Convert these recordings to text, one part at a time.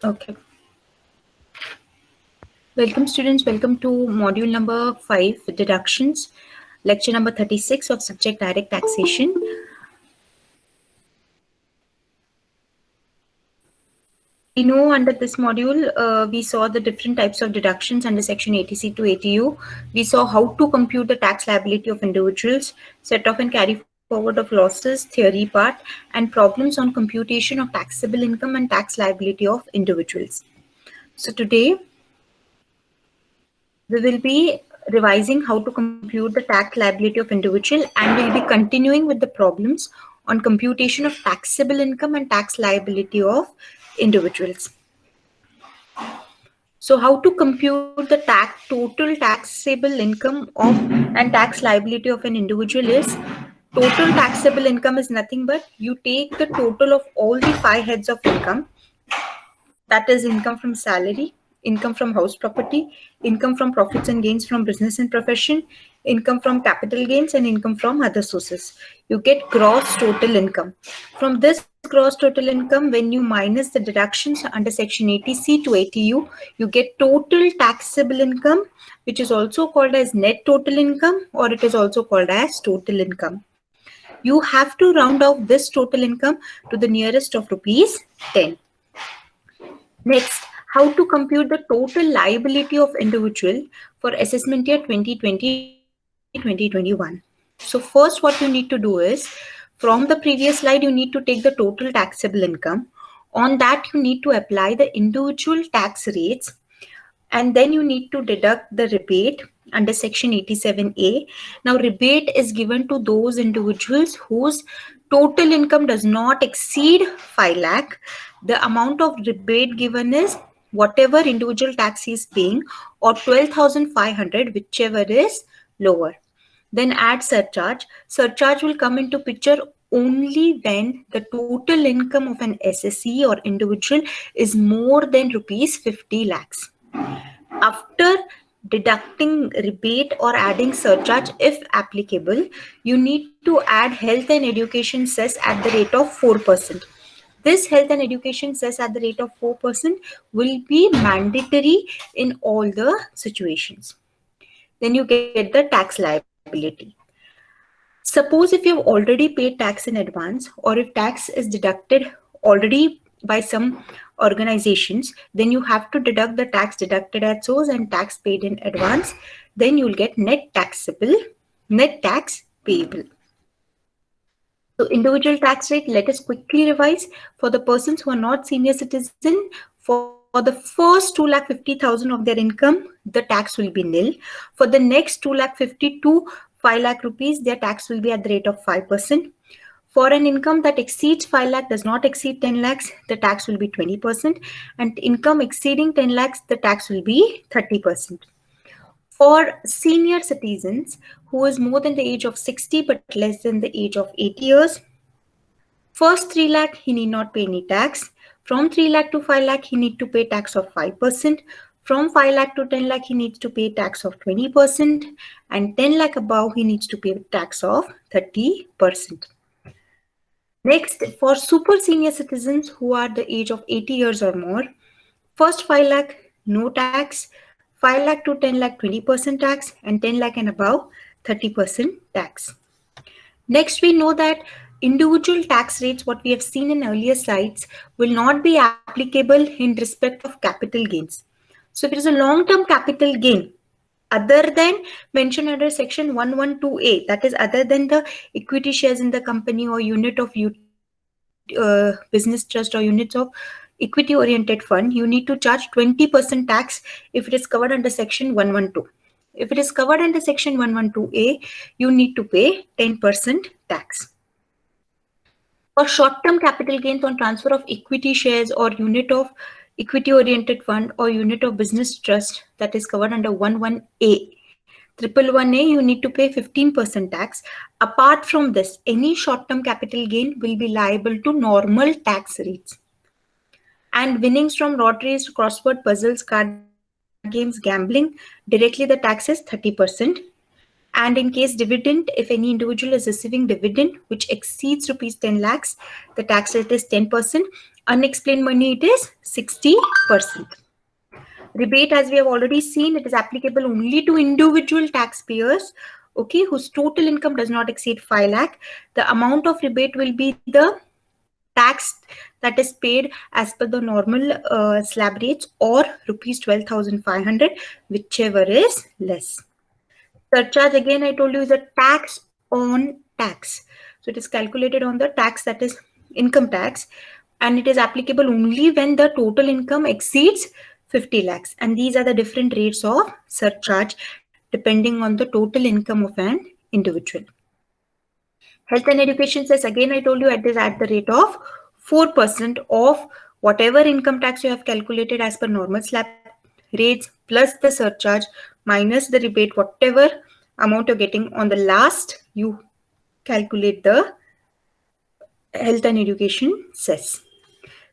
Okay. Welcome students, welcome to module number 5, deductions, lecture number 36 of subject direct taxation. We know under this module, we saw the different types of deductions under section 80C to 80U. We saw how to compute the tax liability of individuals, set off and carry forward of losses, theory part, and problems on computation of taxable income and tax liability of individuals. So today, we will be revising how to compute the tax liability of individual, and we'll be continuing with the problems on computation of taxable income and tax liability of individuals. So how to compute the total taxable income of and tax liability of an individual is, total taxable income is nothing but you take the total of all the 5 heads of income, that is income from salary, income from house property, income from profits and gains from business and profession, income from capital gains, and income from other sources. You get gross total income. From this gross total income, when you minus the deductions under section 80C to 80U, you get total taxable income, which is also called as net total income, or it is also called as total income. You have to round off this total income to the nearest of rupees 10. Next, how to compute the total liability of individual for assessment year 2020-2021. So first what you need to do is, from the previous slide, you need to take the total taxable income. On that, you need to apply the individual tax rates, and then you need to deduct the rebate under section 87A. Now, rebate is given to those individuals whose total income does not exceed 5 lakh. The amount of rebate given is whatever individual tax he is paying, or 12,500, whichever is lower. Then add surcharge. Surcharge will come into picture only when the total income of an SSE or individual is more than rupees 50 lakhs. After deducting rebate or adding surcharge, if applicable, you need to add health and education cess at the rate of 4%. This health and education cess at the rate of 4% will be mandatory in all the situations. Then you get the tax liability. Suppose if you have already paid tax in advance, or if tax is deducted already by some organizations, then you have to deduct the tax deducted at source and tax paid in advance. Then you'll get net tax payable. So individual tax rate, let us quickly revise. For the persons who are not senior citizen, for the first 2,50,000 of their income, the tax will be nil. For the next 2,50,000 to 5 lakh rupees, their tax will be at the rate of 5%. For an income that exceeds 5 lakh, does not exceed 10 lakhs, the tax will be 20%. And income exceeding 10 lakhs, the tax will be 30%. For senior citizens who is more than the age of 60 but less than the age of 80 years, first 3 lakh, he need not pay any tax. From 3 lakh to 5 lakh, he need to pay tax of 5%. From 5 lakh to 10 lakh, he needs to pay tax of 20%. And 10 lakh above, he needs to pay tax of 30%. Next, for super senior citizens who are the age of 80 years or more, first 5 lakh, no tax. 5 lakh to 10 lakh, 20% tax. And 10 lakh and above, 30% tax. Next, we know that individual tax rates, what we have seen in earlier slides, will not be applicable in respect of capital gains. So if it is a long-term capital gain, other than mentioned under section 112A, that is other than the equity shares in the company or unit of business trust or units of equity oriented fund, you need to charge 20% tax if it is covered under section 112. If it is covered under section 112A, you need to pay 10% tax. For short-term capital gains on transfer of equity shares or unit of equity-oriented fund or unit of business trust, that is covered under 11A. 111A, you need to pay 15% tax. Apart from this, any short-term capital gain will be liable to normal tax rates. And winnings from lotteries, crossword puzzles, card games, gambling, directly the tax is 30%. And in case dividend, if any individual is receiving dividend which exceeds rupees 10 lakhs, the tax rate is 10%. Unexplained money, it is 60%. Rebate, as we have already seen, it is applicable only to individual taxpayers, okay, whose total income does not exceed 5 lakh. The amount of rebate will be the tax that is paid as per the normal slab rates, or rupees 12,500, whichever is less. Surcharge, again, I told you, is a tax on tax. So it is calculated on the tax, that is income tax, and it is applicable only when the total income exceeds 50 lakhs. And these are the different rates of surcharge depending on the total income of an individual. Health and education cess, again, I told you, it is at the rate of 4% of whatever income tax you have calculated as per normal slab rates, plus the surcharge minus the rebate, whatever amount you're getting on the last, you calculate the health and education cess.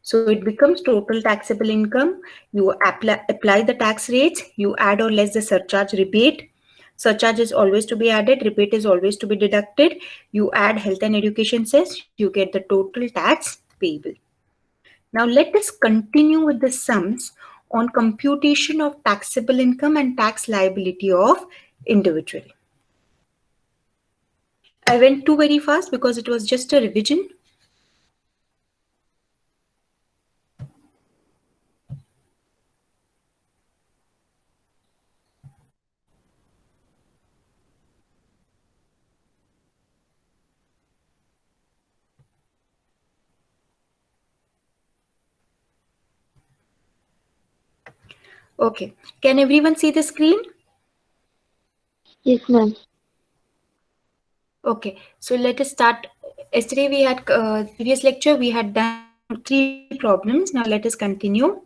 So it becomes total taxable income. You apply the tax rates, you add or less the surcharge rebate. Surcharge is always to be added, rebate is always to be deducted. You add health and education cess, you get the total tax payable. Now let us continue with the sums on computation of taxable income and tax liability of individual. I went too very fast because it was just a revision. Okay, can everyone see the screen? Yes, ma'am. Okay, so let us start. Yesterday we had previous lecture we had done 3 problems. Now let us continue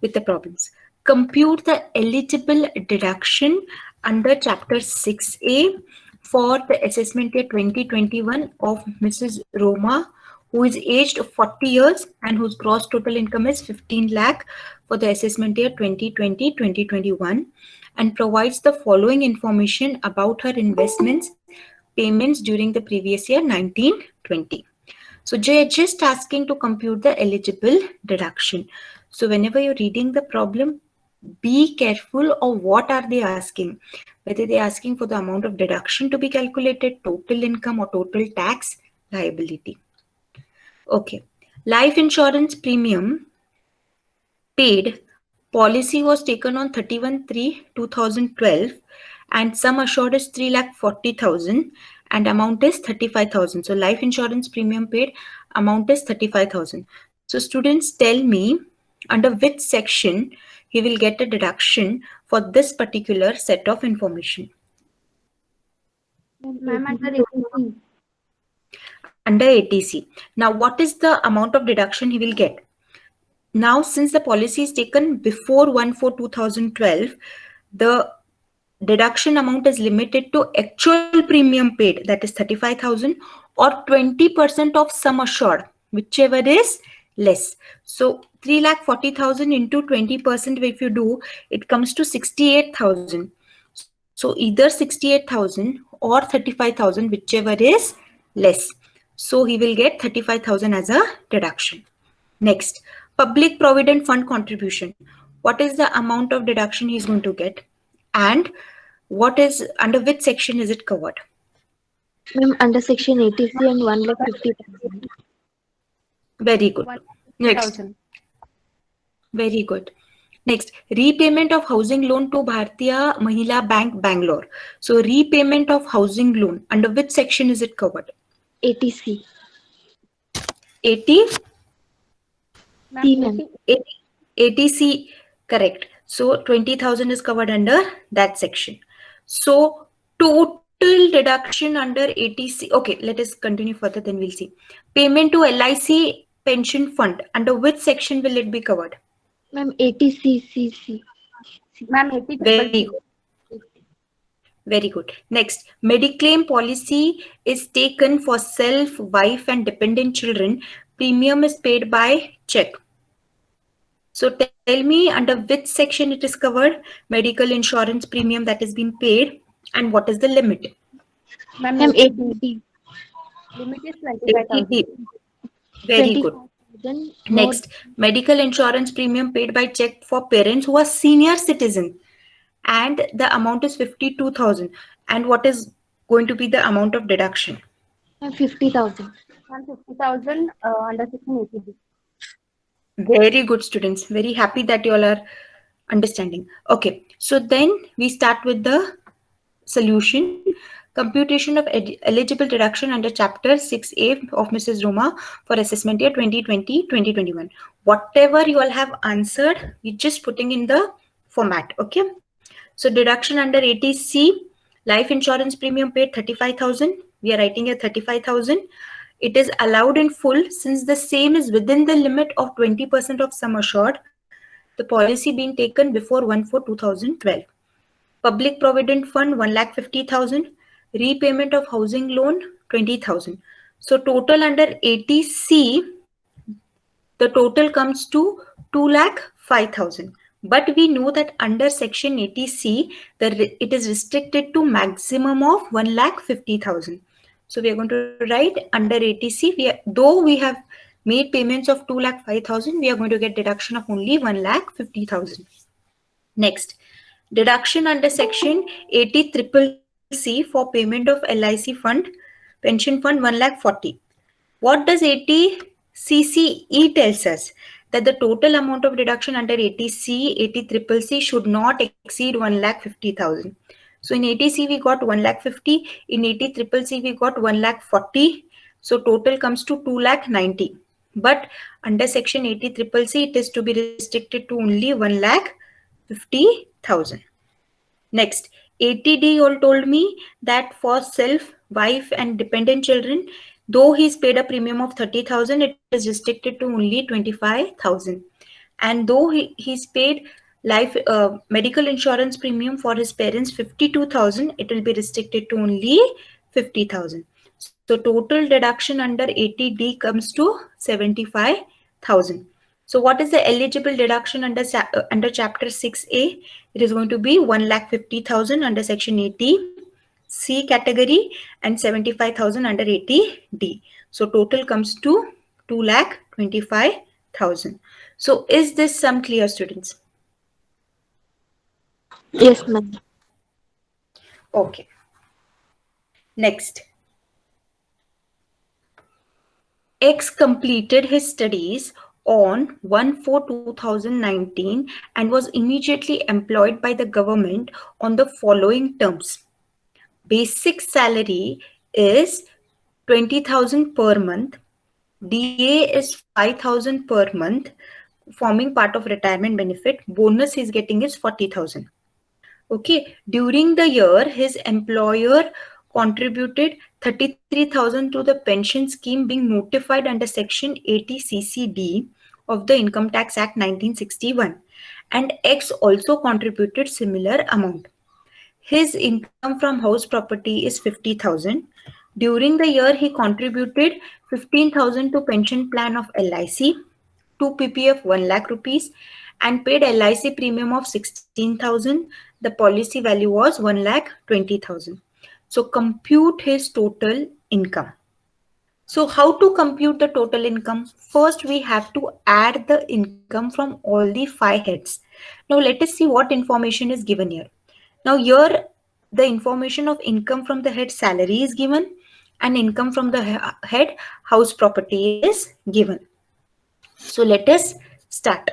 with the problems. Compute the eligible deduction under chapter 6A for the assessment year 2021 of Mrs. Roma, who is aged 40 years and whose gross total income is 15 lakh for the assessment year 2020-2021, and provides the following information about her investments payments during the previous year 1920. So they are just asking to compute the eligible deduction. So whenever you're reading the problem, be careful of what are they asking. Whether they're asking for the amount of deduction to be calculated, total income, or total tax liability. Okay. Life insurance premium paid policy was taken on 31/3/2012, and sum assured is 3,40,000 and amount is 35,000. So life insurance premium paid amount is 35,000. So students, tell me under which section he will get a deduction for this particular set of information. Ma'am, under 80. Under ATC. Now what is the amount of deduction he will get? Now, since the policy is taken before 1/4/2012, the deduction amount is limited to actual premium paid, that is 35,000, or 20% of sum assured, whichever is less. So 3,40,000 into 20%, if you do, it comes to 68,000. So either 68,000 or 35,000, whichever is less. So he will get 35,000 as a deduction. Next, public provident fund contribution. What is the amount of deduction he is going to get? And what is, under which section is it covered? Ma'am, under section ATC and 1,50,000. Very good. Next. Very good. Next, repayment of housing loan to Bhartiya Mahila Bank, Bangalore. So repayment of housing loan, under which section is it covered? ATC. 80? C, ma'am. 80C, correct. So 20,000 is covered under that section. So total deduction under ATC. Okay, let us continue further, then we'll see. Payment to LIC pension fund, under which section will it be covered? Ma'am, ATCCC. Ma'am, Very good. Very good. Next, Mediclaim policy is taken for self, wife, and dependent children. Premium is paid by check. So tell me under which section it is covered, medical insurance premium that is being paid, and what is the limit? Ma'am, ATC. Limit is 25,000. Very good. Next, medical insurance premium paid by check for parents who are senior citizen, and the amount is 52,000. And what is going to be the amount of deduction? 50,000. And 50,000 under section 80B. Very good, students. Very happy that you all are understanding. Okay, so then we start with the solution. Computation of eligible deduction under chapter 6A of Mrs. Roma for assessment year 2020-2021. Whatever you all have answered, you're just putting in the format. Okay, so deduction under 80C, life insurance premium paid 35,000. We are writing here 35,000. It is allowed in full since the same is within the limit of 20% of sum assured, the policy being taken before 1/4/2012. Public Provident Fund 1,50,000. Repayment of housing loan 20,000. So total under 80C, the total comes to 2,05,000. But we know that under section 80C, it is restricted to maximum of 1,50,000. So we are going to write under 80C, though we have made payments of 2,05,000, we are going to get deduction of only 1,50,000. Next, deduction under section 80CCC for payment of LIC fund, pension fund 1,40,000. What does 80CCE tells us? That the total amount of deduction under 80C, 80CCC should not exceed 1,50,000. So in 80C we got 1,50,000, in 80CCC we got 1,40,000. So total comes to 2,90,000. But under section 80CCC it is to be restricted to only 1,50,000. Next, 80D all told me that for self, wife and dependent children, though he's paid a premium of 30,000, it is restricted to only 25,000. And though he's paid life medical insurance premium for his parents 52,000, it will be restricted to only 50,000. So total deduction under 80D comes to 75,000. So what is the eligible deduction under chapter 6A? It is going to be 1,50,000 under section 80C category and 75,000 under 80D. So total comes to 2,25,000. So is this sum clear, students? Yes, ma'am. Okay. Next. X completed his studies on 1/4/2019 and was immediately employed by the government on the following terms. Basic salary is 20,000 per month. DA is 5,000 per month, forming part of retirement benefit. Bonus he's getting is 40,000. Okay, during the year, his employer contributed 33,000 to the pension scheme being notified under section 80CCD of the Income Tax Act 1961, and X also contributed similar amount. His income from house property is 50,000. During the year, he contributed 15,000 to pension plan of LIC, 2 PPF 1 lakh rupees, and paid LIC premium of 16,000. The policy value was 1,20,000. So compute his total income. So how to compute the total income? First, we have to add the income from all the 5 heads. Now let us see what information is given here. Now here, the information of income from the head salary is given and income from the head house property is given. So let us start.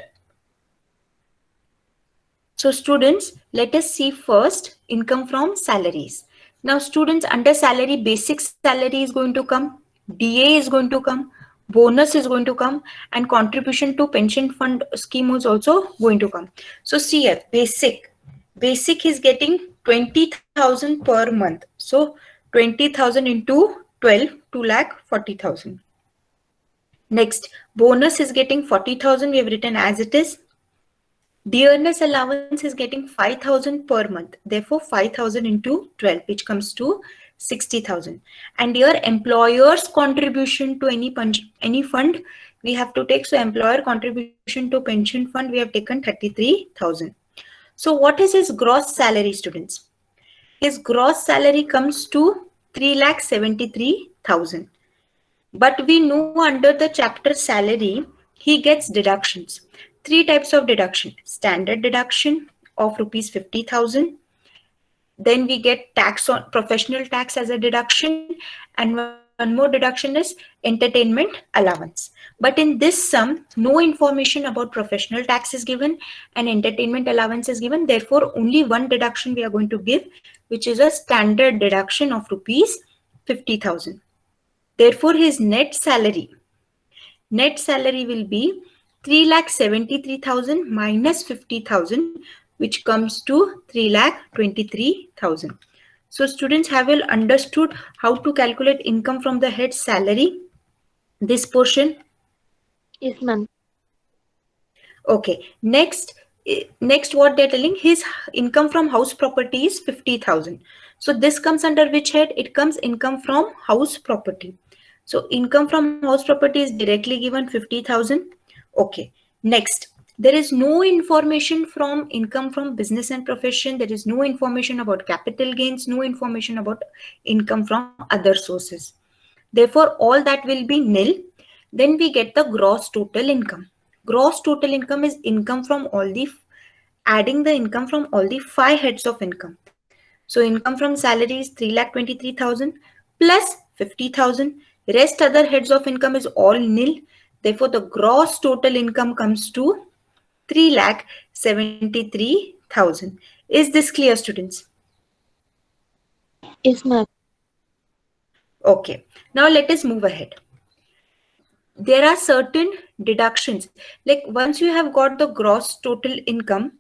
So students, let us see first income from salaries. Now students, under salary, basic salary is going to come, DA is going to come, bonus is going to come, and contribution to pension fund scheme is also going to come. So see here, basic is getting 20,000 per month. So 20,000 into 12, 2,40,000. Next, bonus is getting 40,000. We have written as it is. Dearness allowance is getting 5,000 per month. Therefore, 5,000 into 12, which comes to 60,000. And your employer's contribution to any fund, we have to take. So employer contribution to pension fund, we have taken 33,000. So what is his gross salary, students? His gross salary comes to 3,73,000. But we know under the chapter salary, he gets deductions. Three types of deduction. Standard deduction of rupees 50,000. Then we get tax on professional tax as a deduction, and one more deduction is entertainment allowance. But in this sum, no information about professional tax is given and entertainment allowance is given. Therefore, only one deduction we are going to give, which is a standard deduction of rupees 50,000. Therefore, his net salary will be 3,73,000 minus 50,000, which comes to 3,23,000. So students, have you understood how to calculate income from the head salary? This portion? Yes, ma'am. Okay. Next what they're telling, his income from house property is 50,000. So this comes under which head? It comes income from house property. So income from house property is directly given 50,000. Okay. Next, there is no information from income from business and profession. There is no information about capital gains, no information about income from other sources. Therefore, all that will be nil. Then we get the gross total income. Gross total income is income from all the, adding the income from all the 5 heads of income. So income from salary is 3,23,000 plus 50,000. Rest other heads of income is all nil. Therefore, the gross total income comes to 3,73,000. Is this clear, students? Yes, ma'am. Okay. Now let us move ahead. There are certain deductions. Like once you have got the gross total income,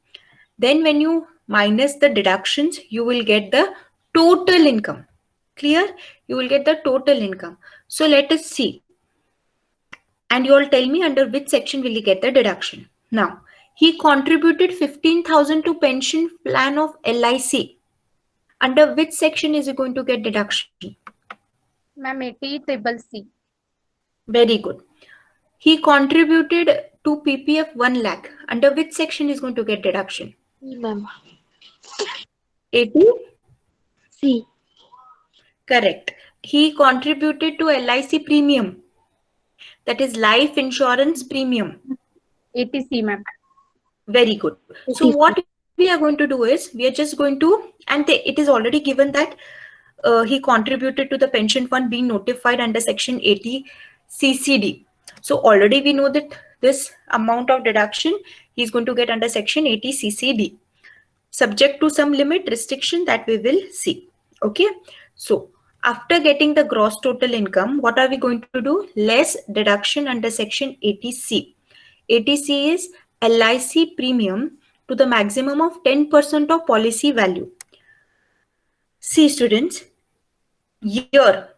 then when you minus the deductions, you will get the total income. Clear? You will get the total income. So let us see. And you all tell me under which section will you get the deduction. Now, he contributed 15,000 to pension plan of LIC. Under which section is he going to get deduction? Ma'am, 80 triple C. Very good. He contributed to PPF 1 lakh. Under which section is going to get deduction? C, ma'am. 80? C. Correct. He contributed to LIC premium. That is life insurance premium. 80C, ma'am. Very good. So what we are going to do is, we are just going to, and it is already given that he contributed to the pension fund being notified under section 80 CCD. So already we know that this amount of deduction he is going to get under section 80 CCD, subject to some limit restriction that we will see. Okay. So after getting the gross total income, what are we going to do? Less deduction under section 80C. 80C is LIC premium to the maximum of 10% of policy value. See students, here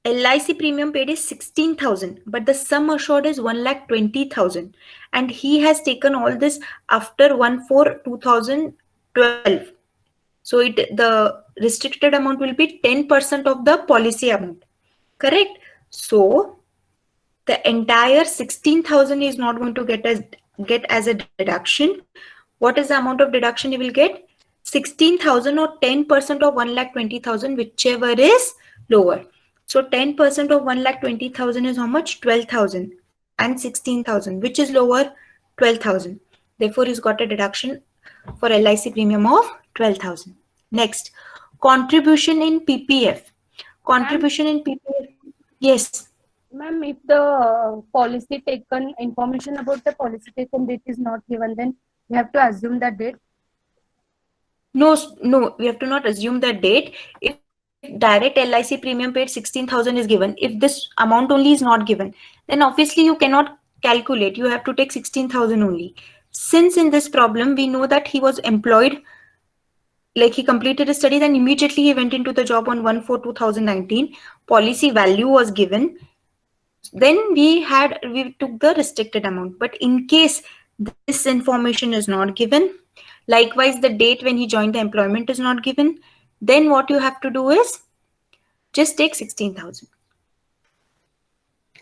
LIC premium paid is 16,000, but the sum assured is 1,20,000, and he has taken all this after 1/4/2012. So the restricted amount will be 10% of the policy amount. Correct? So the entire 16,000 is not going to get as a deduction. What is the amount of deduction you will get? 16,000 or 10% of 1,20,000, whichever is lower. So 10% of 1,20,000 is how much? 12,000, and 16,000, which is lower? 12,000. Therefore, he's got a deduction for LIC premium of 12,000. Next, contribution in PPF. Contribution in PPF. Yes. Ma'am, if the policy taken, information about the policy taken date is not given, then we have to assume that date. No, we have to not assume that date. If direct LIC premium paid 16,000 is given, if this amount only is not given, then obviously you cannot calculate. You have to take 16,000 only. Since in this problem, we know that he was employed, like he completed his study, then immediately he went into the job on 1/4/2019. Policy value was given. Then we took the restricted amount. But in case this information is not given, likewise the date when he joined the employment is not given, then what you have to do is just take 16,000.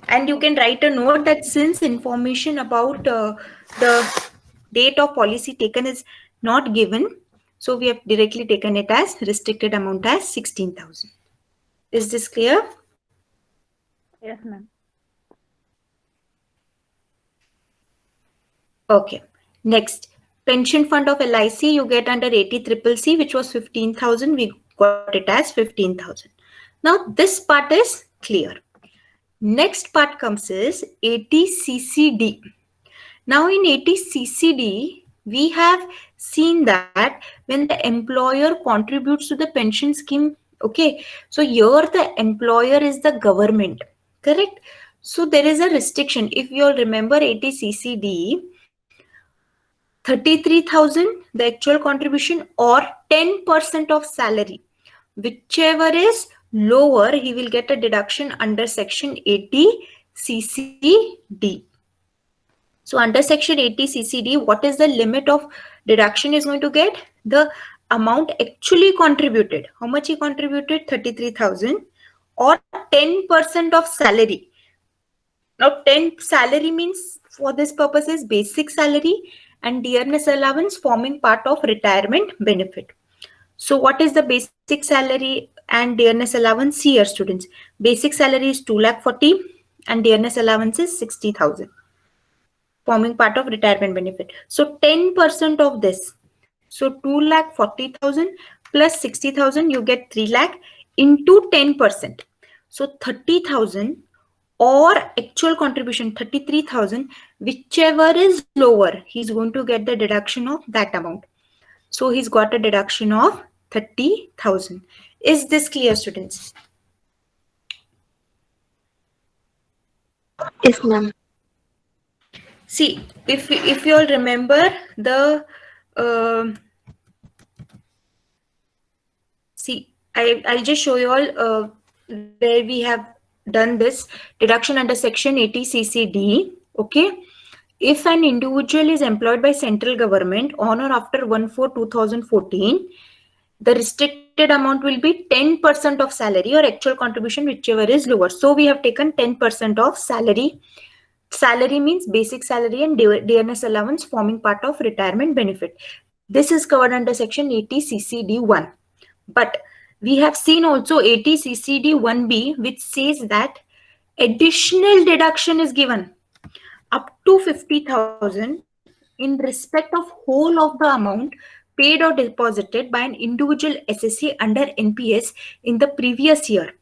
And you can write a note that since information about the date of policy taken is not given, so we have directly taken it as restricted amount as 16,000. Is this clear? Yes, ma'am. Okay. Next, pension fund of LIC you get under 80CCC, which was 15,000. We got it as 15,000. Now this part is clear. Next part comes is 80CCD. Now in 80CCD, we have seen that when the employer contributes to the pension scheme, okay, so here the employer is the government, correct? So there is a restriction. If you all remember 80CCD, 33,000 the actual contribution or 10% of salary, whichever is lower, he will get a deduction under section 80CCD. So under section 80CCD, what is the limit of deduction is going to get? The amount actually contributed. How much he contributed? 33,000 or 10% of salary. Now 10 salary means for this purpose is basic salary and dearness allowance forming part of retirement benefit. So what is the basic salary and dearness allowance here, students? Basic salary is 2,40,000 and dearness allowance is 60,000. Forming part of retirement benefit. So 10% of this. So 2,40,000 plus 60,000, you get 3 lakh into 10%. So 30,000 or actual contribution 33,000, whichever is lower, he's going to get the deduction of that amount. So he's got a deduction of 30,000. Is this clear, students? Yes, ma'am. See, if you all remember the see, I'll just show you all where we have done this deduction under section 80CCD. Okay, if an individual is employed by central government on or after 1/4/2014, the restricted amount will be 10% of salary or actual contribution, whichever is lower. So we have taken 10% of salary. Salary means basic salary and dearness allowance forming part of retirement benefit. This is covered under section 80CCD1. But we have seen also 80CCD1B, which says that additional deduction is given up to 50,000 in respect of whole of the amount paid or deposited by an individual SSC under NPS in the previous year.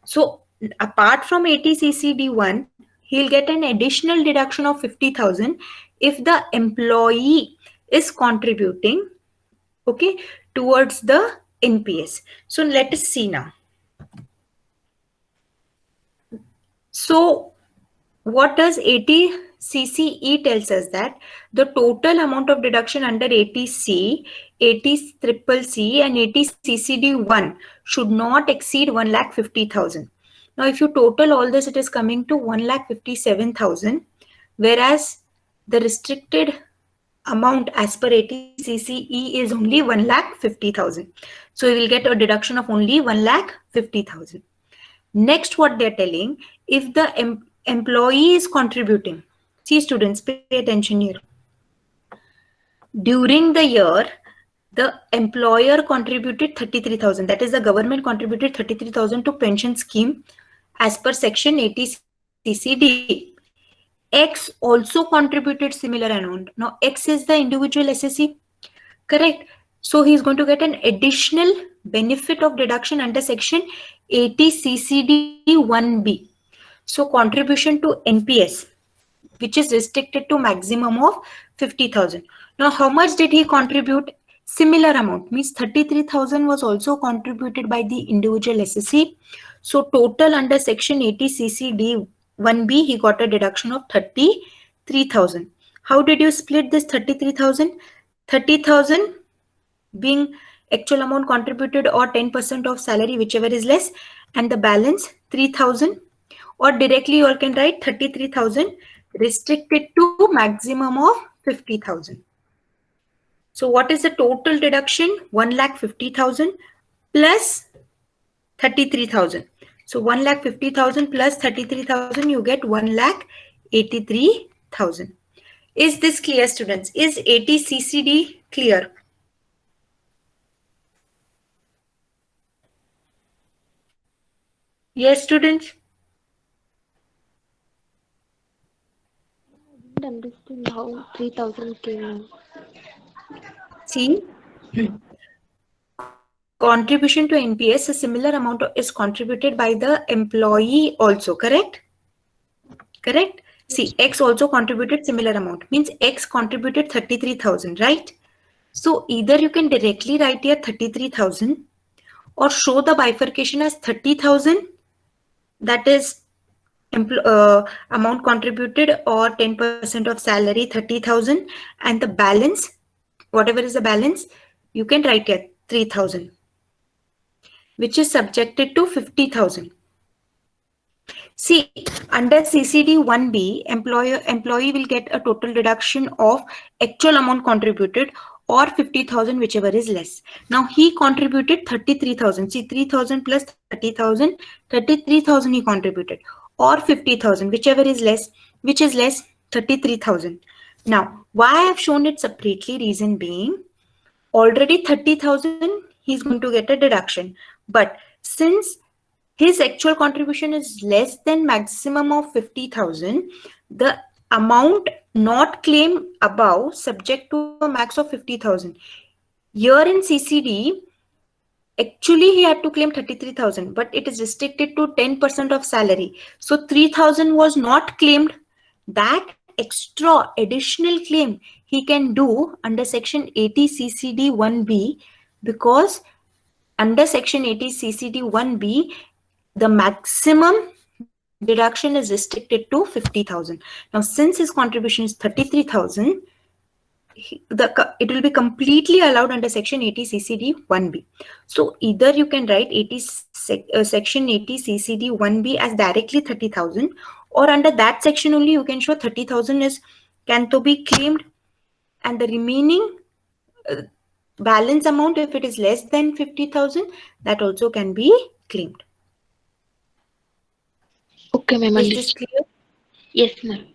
So apart from 80CCD1, he'll get an additional deduction of 50,000 if the employee is contributing, okay, towards the NPS. So let us see now. So what does 80CCE tells us? That the total amount of deduction under 80C, 80CCC and 80CCD1 should not exceed 1,50,000. Now if you total all this, it is coming to 1,57,000, whereas the restricted amount as per 80CCE is only 1,50,000. So we will get a deduction of only 1,50,000. Next, what they're telling, if the employee is contributing, see students, pay attention here. During the year, the employer contributed 33,000. That is, the government contributed 33,000 to pension scheme as per section 80CCD. X also contributed similar amount. Now X is the individual SSC, correct? So he's going to get an additional benefit of deduction under section 80CCD1B. So contribution to NPS, which is restricted to maximum of 50,000. Now how much did he contribute? Similar amount, means 33,000 was also contributed by the individual SSC. So total under section 80CCD1B, he got a deduction of 33,000. How did you split this 33,000? 30,000 being actual amount contributed or 10% of salary, whichever is less, and the balance 3,000, or directly you all can write 33,000 restricted to maximum of 50,000. So what is the total deduction? 1,50,000 plus 33,000. So 1,50,000 plus 33,000, you get 1,83,000. Is this clear, students? Is 80CCD clear? Yes, students. understand how 3,000 came. See, contribution to NPS, a similar amount is contributed by the employee also, correct? Correct? See, X also contributed similar amount, means X contributed 33,000, right? So either you can directly write here 33,000 or show the bifurcation as 30,000, that is amount contributed or 10% of salary 30,000, and the balance, whatever is the balance, you can write here 3,000, which is subjected to 50,000. See, under CCD 1B, employee will get a total deduction of actual amount contributed or 50,000, whichever is less. Now he contributed 33,000. See, 3,000 plus 30,000, 33,000 he contributed, or 50,000, whichever is less. Which is less? 33,000. Now, why I have shown it separately? Reason being, already 30,000 he's going to get a deduction, but since his actual contribution is less than maximum of 50,000, the amount not claimed above subject to a max of 50,000. Here in CCD, actually he had to claim 33,000, but it is restricted to 10% of salary. So 3,000 was not claimed. That extra additional claim he can do under section 80 CCD 1B, because under section 80 CCD 1B, the maximum deduction is restricted to 50,000. Now, since his contribution is 33,000, it will be completely allowed under section 80 CCD 1B. So either you can write section 80 CCD 1B as directly 30,000, or under that section only you can show 30,000 can to be claimed, and the remaining balance amount, if it is less than 50,000, that also can be claimed. Okay, ma'am. Is this clear? Yes, ma'am.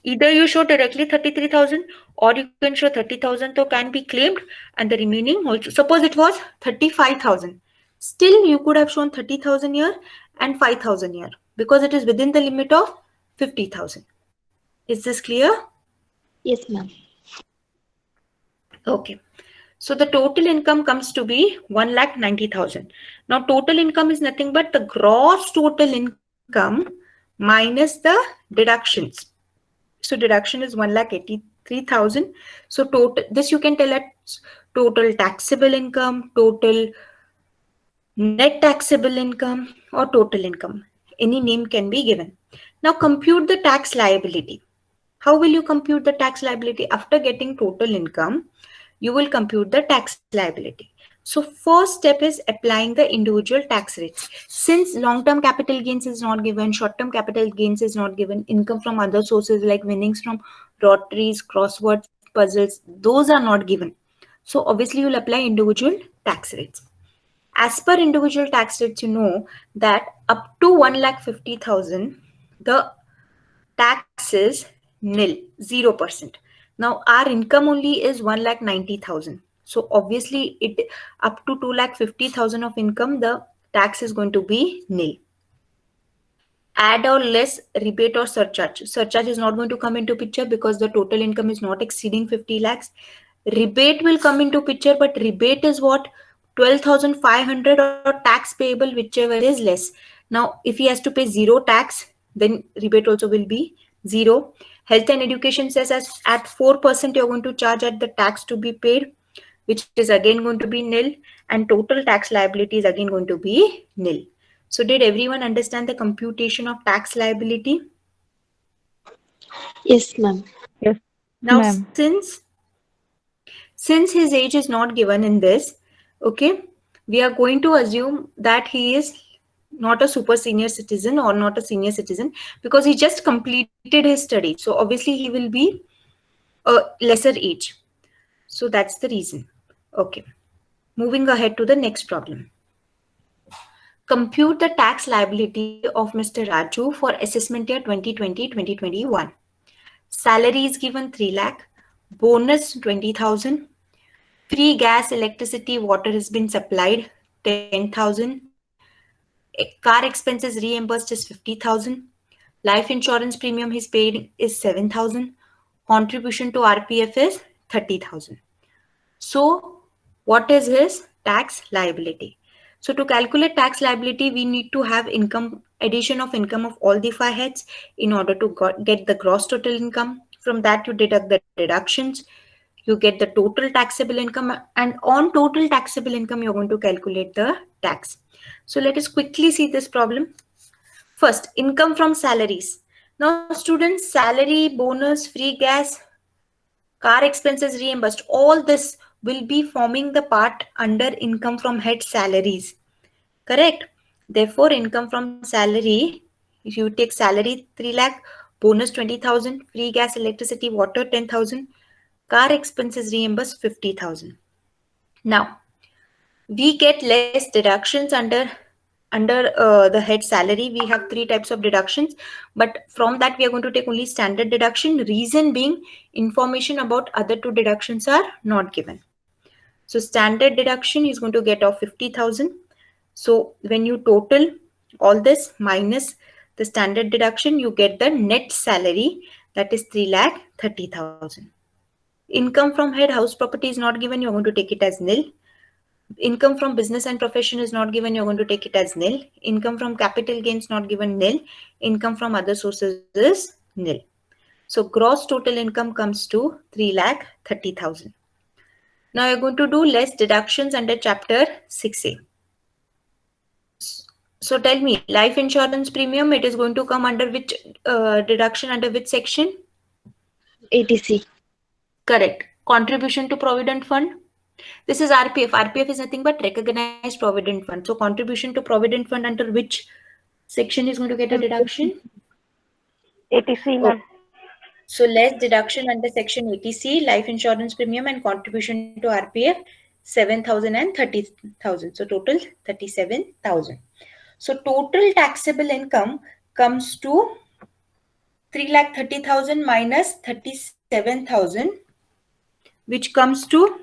Either you show directly 33,000 or you can show 30,000 so can be claimed, and the remaining also. Suppose it was 35,000. Still you could have shown 30,000 here and 5,000 here because it is within the limit of 50,000. Is this clear? Yes, ma'am. Okay. So the total income comes to be 1,90,000. Now total income is nothing but the gross total income minus the deductions. So deduction is 1,83,000. So total, this you can tell as total taxable income, total net taxable income, or total income. Any name can be given. Now compute the tax liability. How will you compute the tax liability? After getting total income, you will compute the tax liability. So first step is applying the individual tax rates. Since long-term capital gains is not given, short-term capital gains is not given, income from other sources like winnings from lotteries, crosswords, puzzles, those are not given. So obviously you'll apply individual tax rates. As per individual tax rates, you know that up to 1,50,000, the tax is nil, 0%. Now our income only is 1,90,000. So obviously it up to 2,50,000 of income, the tax is going to be nil. Add or less rebate or surcharge. Surcharge is not going to come into picture because the total income is not exceeding 50 lakhs. Rebate will come into picture, but rebate is what? 12,500 or tax payable, whichever is less. Now, if he has to pay zero tax, then rebate also will be zero. Health and education says as at 4% you're going to charge at the tax to be paid, which is again going to be nil, and total tax liability is again going to be nil. So did everyone understand the computation of tax liability? Yes, ma'am. Yes, Now, ma'am. since his age is not given in this, okay, we are going to assume that he is not a super senior citizen or not a senior citizen because he just completed his study. So obviously he will be a lesser age. So that's the reason. Okay. Moving ahead to the next problem. Compute the tax liability of Mr. Raju for assessment year 2020-2021. Salary is given 3 lakh, bonus 20,000, free gas, electricity, water has been supplied 10,000, car expenses reimbursed is 50,000, Life insurance premium he's paid is 7,000. Contribution to RPF is 30,000. So what is his tax liability? So to calculate tax liability, we need to have addition of income of all the 5 heads in order to get the gross total income. From that, you deduct the deductions. You get the total taxable income, and on total taxable income, you're going to calculate the tax. So let us quickly see this problem. First, income from salaries. Now, students, salary, bonus, free gas, car expenses reimbursed, all this will be forming the part under income from head salaries. Correct? Therefore, income from salary, if you take salary 3 lakh, bonus 20,000, free gas, electricity, water 10,000, car expenses reimbursed 50,000. Now, we get less deductions under the head salary. We have 3 types of deductions, but from that we are going to take only standard deduction. Reason being, information about other 2 deductions are not given. So standard deduction is going to get off 50,000. So when you total all this minus the standard deduction, you get the net salary, that is 3,30,000. Income from head house property is not given, you're going to take it as nil. Income from business and profession is not given, you're going to take it as nil. Income from capital gains not given, nil. Income from other sources is nil. So gross total income comes to 3,30,000. Now you're going to do less deductions under chapter 6A. So tell me, life insurance premium, it is going to come under which deduction, under which section? 80C. Correct. Contribution to provident fund. This is RPF. RPF is nothing but recognized provident fund. So contribution to provident fund under which section is going to get a deduction? 80C, ma'am. So less deduction under section 80C, life insurance premium and contribution to RPF, 7,000 and 30,000. So total 37,000. So total taxable income comes to 3,30,000 minus 37,000, which comes to,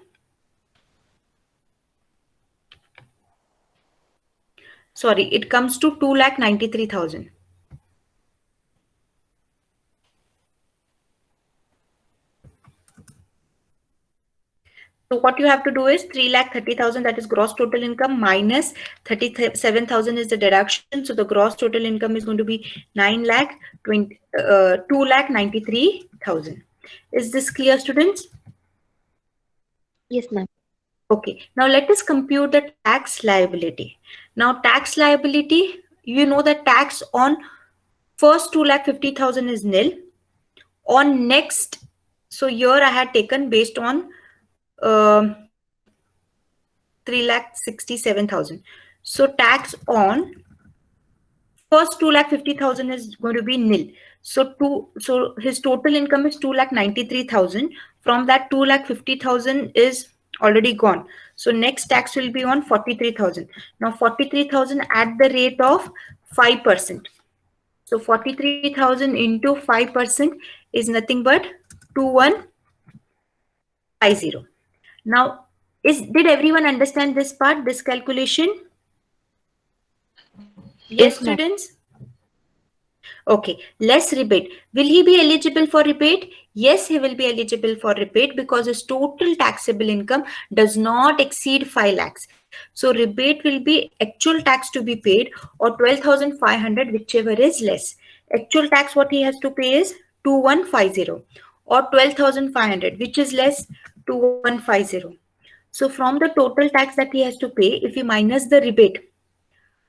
sorry, it comes to 2,93,000. So what you have to do is 3,30,000, that is gross total income, minus 37,000 is the deduction. So the gross total income is going to be 2,93,000. Is this clear, students? Yes, ma'am. Okay. Now let us compute the tax liability. Now tax liability, you know that tax on first 2,50,000 is nil. On next, so here I had taken based on 3,67,000. So tax on first 2,50,000 is going to be nil. So his total income is 2,93,000. From that 2,50,000 is already gone. So next tax will be on 43,000. Now 43,000 at the rate of 5%. So 43,000 into 5% is nothing but 2,150. Now, did everyone understand this part, this calculation? Yes, students? Okay, less rebate. Will he be eligible for rebate? Yes, he will be eligible for rebate because his total taxable income does not exceed 5 lakhs. So rebate will be actual tax to be paid or 12,500, whichever is less. Actual tax what he has to pay is 2,150 or 12,500, which is less, 2,150. So from the total tax that he has to pay, if he minus the rebate,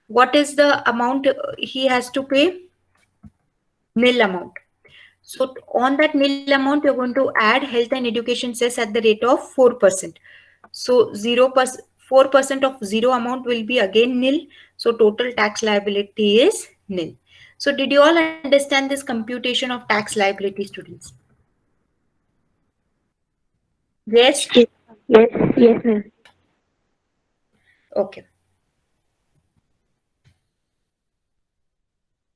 what is the amount he has to pay? Nil amount. So on that nil amount, you're going to add health and education cess at the rate of 4%. So 0%, 4% of zero amount will be again nil. So total tax liability is nil. So did you all understand this computation of tax liability, students? Yes? Yes, ma'am. Okay.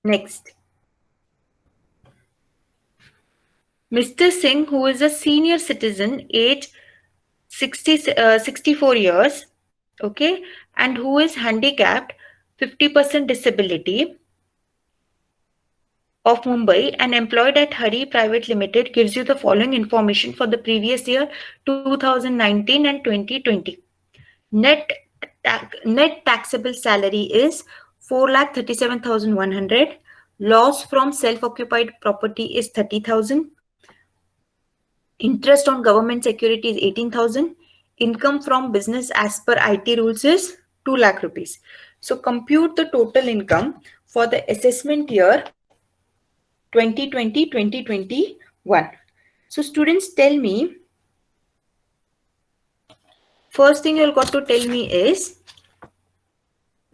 Next. Mr. Singh, who is a senior citizen, age 64 years, okay, and who is handicapped, 50% disability, of Mumbai and employed at Hari Private Limited gives you the following information for the previous year 2019 and 2020. Net taxable salary is 4,37,100. Loss from self-occupied property is 30,000. Interest on government security is 18,000. Income from business as per IT rules is 2 lakh rupees. So compute the total income for the assessment year 2020-2021. So students, tell me, first thing you've got to tell me is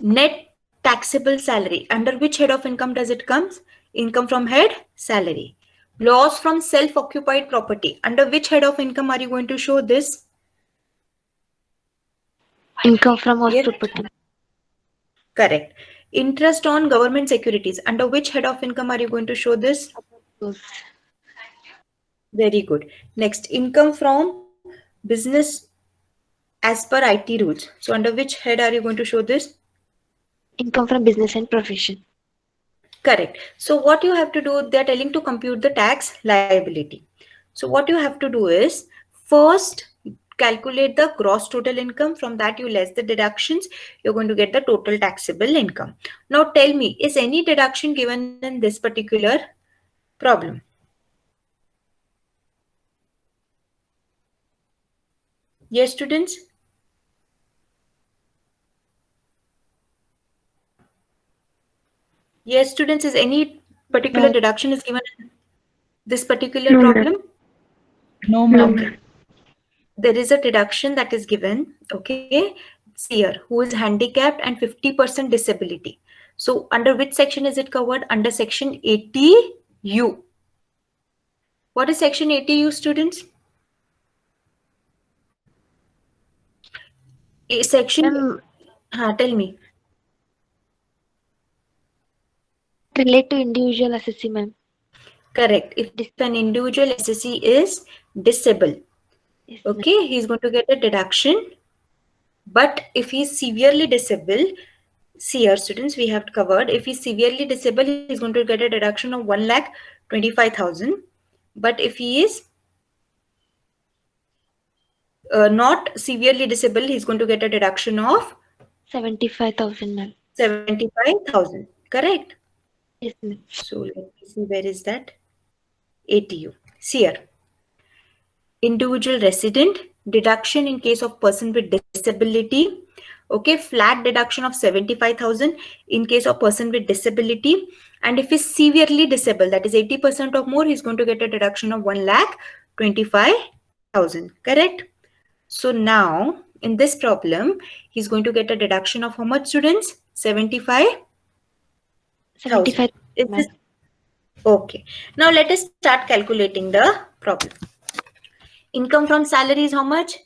net taxable salary. Under which head of income does it come? Income from head, salary. Loss from self-occupied property. Under which head of income are you going to show this? Income from house Yes. property. Correct. Interest on government securities. Under which head of income are you going to show this? Very good. Next, income from business as per IT rules. So under which head are you going to show this? Income from business and profession. Correct. So what you have to do, they're telling to compute the tax liability. So what you have to do is first calculate the gross total income. From that you less the deductions. You're going to get the total taxable income. Now tell me, is any deduction given in this particular problem? Yes, students? Yes, students, is any particular No. deduction is given in this particular No, ma'am. problem? No, No, ma'am. ma'am. There is a deduction that is given, okay? See here, who is handicapped and 50% disability. So under which section is it covered? Under section 80U. What is section 80U, students? A section, tell me. Relate to individual assessee, ma'am. Correct. If an individual assessee is disabled, Yes, ma'am. okay, he's going to get a deduction. But if he's severely disabled, see here, students, we have covered. If he's severely disabled, he's going to get a deduction of 1,25,000. But if he is not severely disabled, he's going to get a deduction of 75,000, ma'am. 75,000. Correct. Yes, ma'am. So let me see, where is that? ATU. See here. Individual resident, deduction in case of person with disability. Okay, flat deduction of 75,000 in case of person with disability. And if he's severely disabled, that is 80% or more, he's going to get a deduction of 1,25,000. Correct? So now in this problem, he's going to get a deduction of how much, students? 75,000. 75. Is this okay? Now let us start calculating the problem. Income from salary is how much?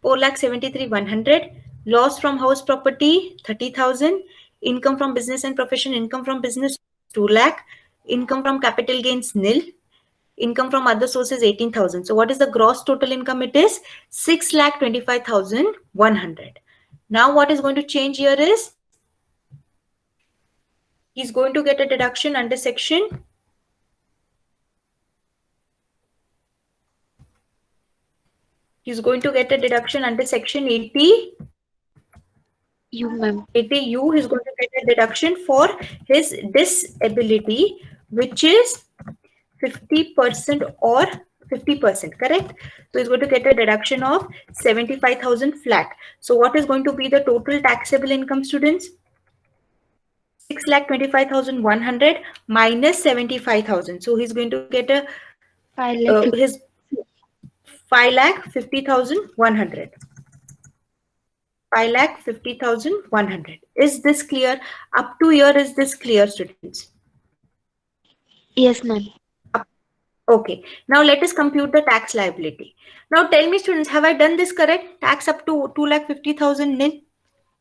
4,73,100. Loss from house property 30,000. Income from business and profession, income from business 2 lakh. Income from capital gains nil. Income from other sources 18,000. So what is the gross total income? It is 6,25,100. Now what is going to change here is he's going to get a deduction under section he's going to get a deduction under section 80. You, ma'am. 80U, he's going to get a deduction for his disability, which is 50% or 50%, correct? So he's going to get a deduction of 75,000 flat. So what is going to be the total taxable income, students? 6,25,100 minus 75,000. So he's going to get a 5 lakh. his 5,50,100. 5,50,100. Is this clear? Up to here, is this clear, students? Yes, ma'am. Okay. Now let us compute the tax liability. Now tell me, students, have I done this correct? Tax up to 2,50,000 nil.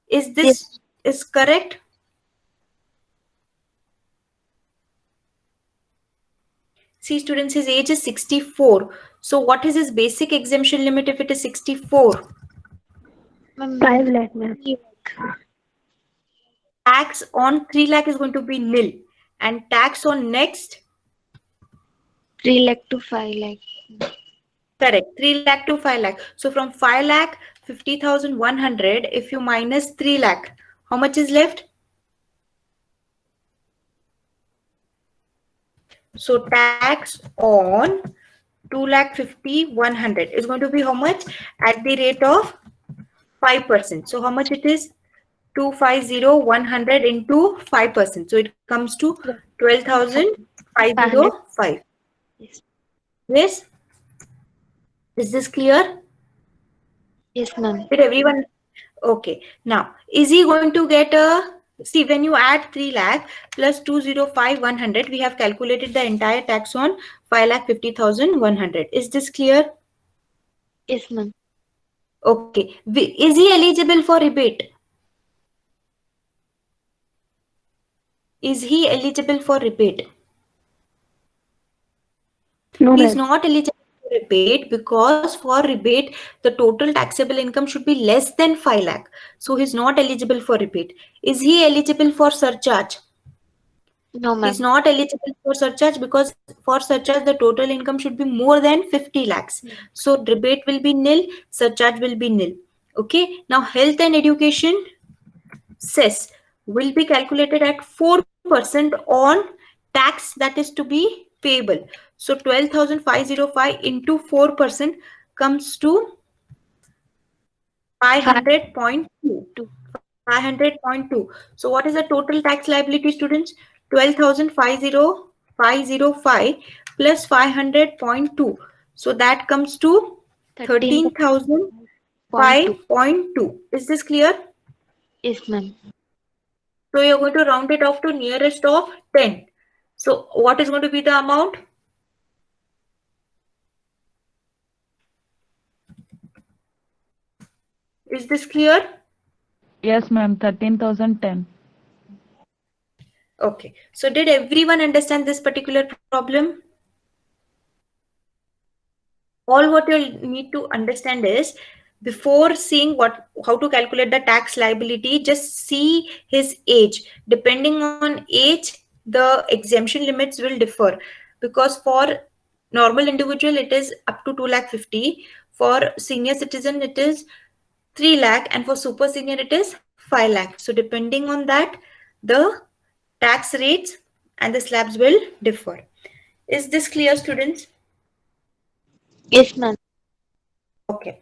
Is this is correct? See, students, his age is 64. So what is his basic exemption limit if it is 64? Ma'am, 5 lakh, ma'am. Tax on 3 lakh is going to be nil. and tax on next, 3 lakh to 5 lakh. correct, 3 lakh to 5 lakh. So from 5 lakh 50,100, if you minus 3 lakh, how much is left? So tax on 2,50,100 is going to be how much? At the rate of 5%. So how much it is? 250,100 into 5%. So it comes to 12,505. Yes. Yes? Is this clear? Yes, ma'am. Did everyone? Okay. Now, is he going to get a? See, when you add 3 lakh plus 205,100, we have calculated the entire tax on 5,50,100. Is this clear? Yes, ma'am. Okay. Is he eligible for rebate? Is he eligible for rebate? No, He is ma'am. not eligible for rebate because for rebate, the total taxable income should be less than 5 lakh. So he's not eligible for rebate. Is he eligible for surcharge? No, He's ma'am. not eligible for surcharge because for surcharge, the total income should be more than 50 lakhs. So rebate will be nil, surcharge will be nil. Okay. Now health and education cess will be calculated at 4% on tax that is to be payable. So 12,505 into 4% comes to 500.2. 500.2. So what is the total tax liability, students? 12,505 plus 500.2. So that comes to 13,005.2. Is this clear? Yes, ma'am. So you're going to round it off to nearest of 10. So what is going to be the amount? Is this clear? Yes, ma'am. 13,010. Okay. So did everyone understand this particular problem? All what you'll need to understand is before seeing how to calculate the tax liability, just see his age. Depending on age, the exemption limits will differ because for normal individual it is up to 2,50,000. For senior citizen it is 3 lakh, and for super senior it is 5 lakh. So depending on that, the tax rates and the slabs will differ. Is this clear, students? Yes, ma'am. Okay.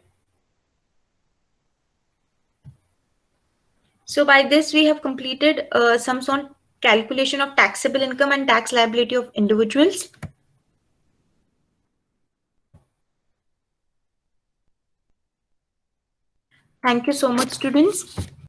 So by this we have completed sums on calculation of taxable income and tax liability of individuals. Thank you so much, students.